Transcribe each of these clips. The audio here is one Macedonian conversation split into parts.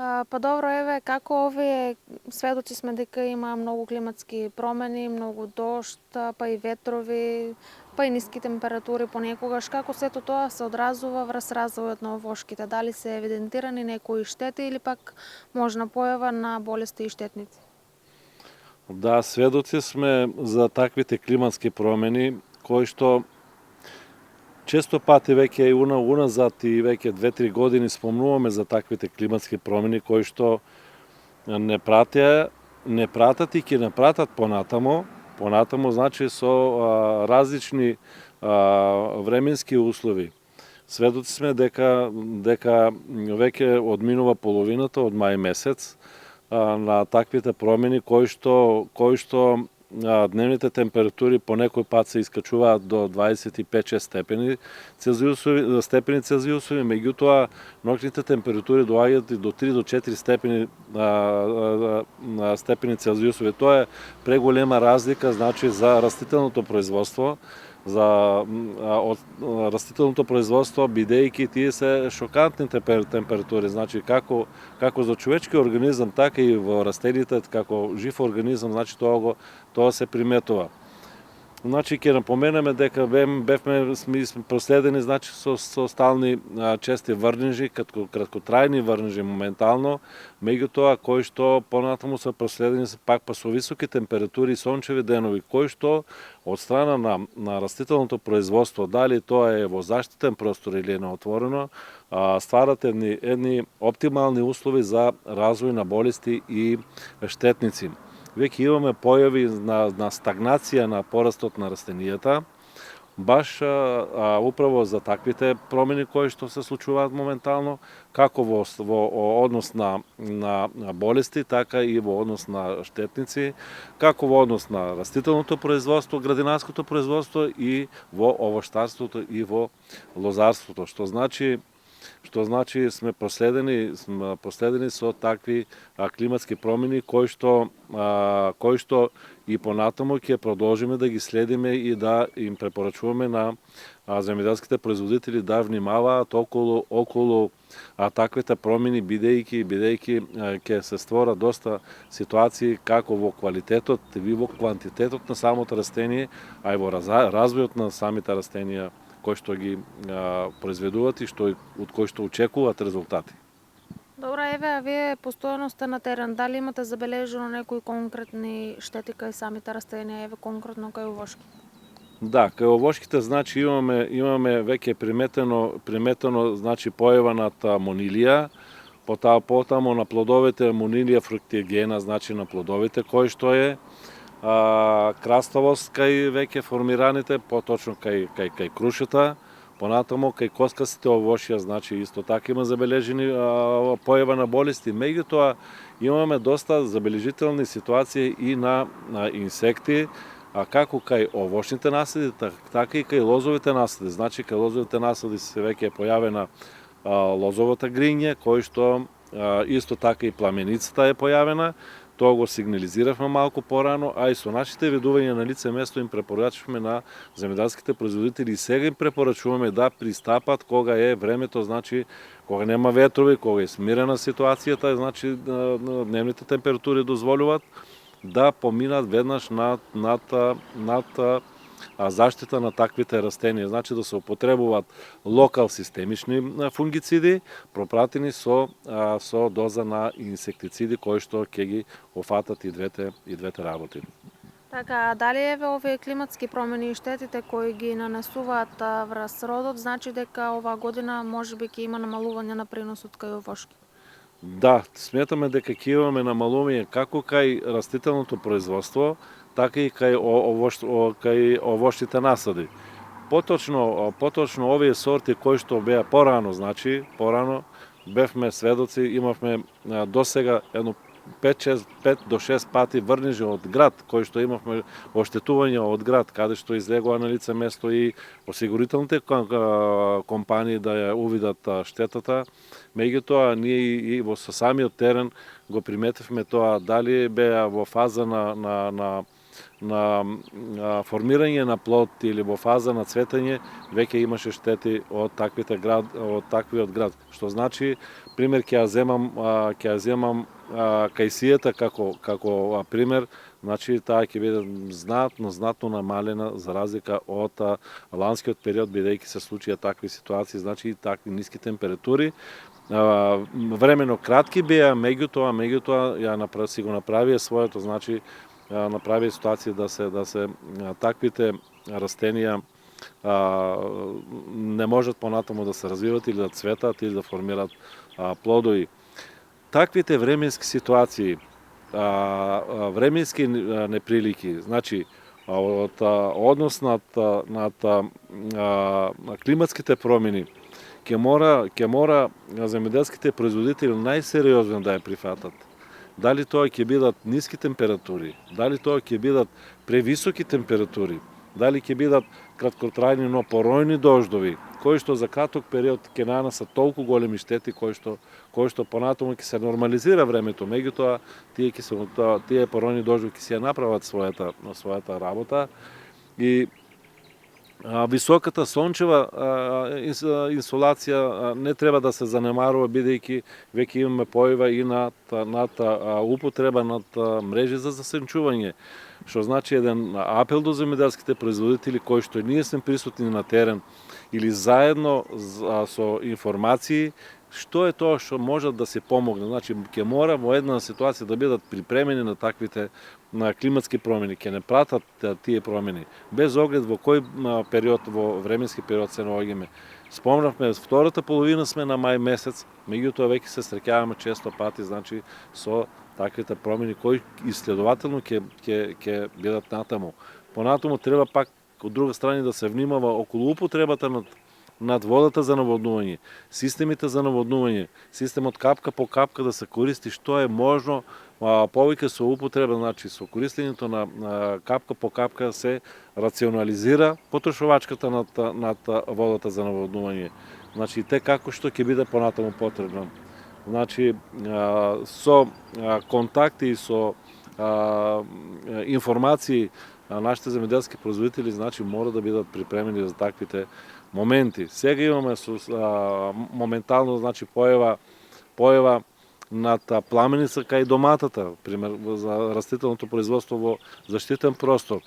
Па добро, еве, како овие сведоци сме дека има многу климатски промени, многу дожд, па и ветрови, па и ниски температури понекогаш. Како сето тоа се одразува врз развојот на овошките? Дали се евидентирани некои штети или пак можна појава на болести и штетници? Да, сведоци сме за таквите климатски промени, кои што често пати веќе и уназад и веќе 2-3 години спомнуваме за таквите климатски промени кои што не пратат и ќе не пратат понатамо значи со различни временски услови. Сведоци сме дека веќе одминува половината од мај месец на таквите промени кои што дневните температури по некој пат се искачуваат до 25-6 степени Целзиусови, меѓутоа ноќните температури доаѓаат и до 3 до 4 степени Целзиусови. Тоа е преголема разлика, значи за растителното производство, растителното производство, бидејќи тие се шокантни температури, значи како за човечки организам, така и во растените, како жив организам, значи тоа се приметува. Значи ќе напоменеме дека сме проследени значи со стални чести врнежи, краткотрајни врнежи моментално, меѓутоа кои што понатаму се проследени пак па со високи температури и сончеви денови, кои што од страна на растителното производство, дали тоа е во заштитен простор или е на отворено, стварат едни оптимални услови за развој на болести и штетници. Веќе имаме појави на стагнација на порастот на растенијата, баш управо за таквите промени кои што се случуваат моментално, како во однос на болести, така и во однос на штетници, како во однос на растителното производство, градинарското производство и во овоштарството и во лозарството, што значи сме последени со такви климатски промени кои што и понатаму ќе продолжиме да ги следиме и да им препорачуваме на земјоделските производители да внимаваат околу таквите промени, бидејќи ќе се створат доста ситуации како во квалитетот и во квантитетот на самото растение, а и во развојот на самите растенија кои што ги произведуваат и од кои што очекуваат резултати. Добро, еве, а вие постојано сте на терен. Дали имате забележано некои конкретни штети кај самите растенија, еве конкретно кај овошки? Да, кај овошките значи имаме веќе приметено значи појава на монилија, потаму на плодовите монилија фруктигена, значи на плодовите кој што е краставост кај веќе формираните, поточно кај крушата, понатаму кај коскастите овошја, значи исто така има забележени појава на болести. Меѓутоа имаме доста забележителни ситуации и на инсекти, како кај овошните наследи, така и кај лозовите наследи. Значи кај лозовите наследи се веќе е појавена лозовата гриња, кој што исто така и пламеницата е појавена. Тоа го сигнализиравме малку порано, а и со нашите видувања на лице место им препорачуваме на земјоделските производители и сега им препорачуваме да пристапат кога е времето, значи кога нема ветрови, кога е смирена ситуацијата, значи дневните температури дозволуваат да поминат веднаш над заштита на таквите растенија, значи да се употребуваат локал системични фунгициди, пропратени со доза на инсектициди кои што ќе ги офатат и двете работи. Така, дали еве овие климатски промени и штетите кои ги нанесуваат врз родот, значи дека оваа година можеби ќе има намалување на приносот кај овошки? Да, сметаме дека ќе имаме намалување како кај растителното производство, така и кај овошните насади. Поточно овие сорти кои што беа порано бевме сведоци, имавме досега едно 5 до 6 пати врнежи од град, кои што имавме оштетување од град, каде што излегува на лице место и осигурителните компании да ја увидат штетата. Меѓутоа, ние и со самиот терен го приметивме тоа, дали беа во фаза на формирање на плод или во фаза на цветење, веќе имаше штети од таквиот град, што значи пример ќе ја земам кајсијата како пример, значи таа ќе биде знатно намалена за разлика од ланскиот период, бидејќи се случија такви ситуации, значи и такви ниски температури. Времено кратки беа, меѓутоа си го направија своето, значи направи ситуација да се таквите растенија не можат понатаму да се развиват или да цветат или да формираат плодови. Таквите временски ситуации, временски неприлики, значи од однос над климатските промени, ќе мора земјоделските производители најсериозно да ја прифатат. Дали тоа ќе бидат ниски температури, дали тоа ќе бидат превисоки температури, дали ќе бидат краткотрајни, но поројни дождови, кои што за краток период ќе нанесат толку големи штети, кои што понатаму ќе се нормализира времето, меѓутоа тие поројни дождови ќе се направат својата работа и високата сончева инсолација не треба да се занемарува, бидејќи веќе имаме појава и над употреба над мрежи за засенчување, што значи еден апел до земјоделските производители кои што ние сме присутни на терен или заедно со информации што е тоа што може да се помогне. Значи ќе мора во една ситуација да бидат припремени на таквите климатски промени, ќе не пратат тие промени без оглед во кој период, во временски период се наоѓаме. Спомнавме, втората половина сме на мај месец, меѓутоа веќе се среќаваме често пати, значи со таквите промени кои и следователно ќе бидат натаму. Понатаму треба пак од друга страна да се внимава околу употребата над водата за наводнување, системите за наводнување, системот капка по капка да се користи што е можно повеќе со употреба, значи со користењето на капка по капка се рационализира потрошувачката над водата за наводнување. Значи те како што ќе биде понатаму потребно. Значи со контакти и со информации нашите земјоделски производители значи мора да бидат припремени за таквите моменти. Сега имаме моментално значи појава над пламеница кај доматата, пример за растителното производство во заштитен простор.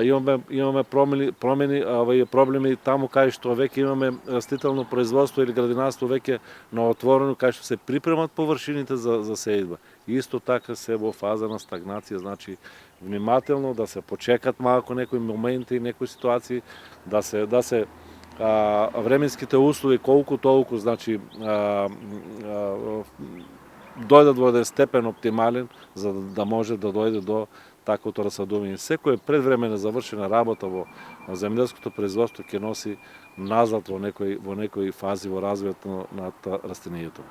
Имаме проблеми таму кај што веќе имаме растително производство или градинарство веќе на отворено, кај што се припремат површините за сеидба. Исто така се во фаза на стагнација, значи внимателно да се почекат малку некои моменти, некои ситуации, да се временските услови колку толку, значи дојдат во еден степен оптимален, за да може да дојде до таквото расадување. Секој предвремена завршена работа во земјоделското производство ќе носи назад во некои фази во развојот на растенијето.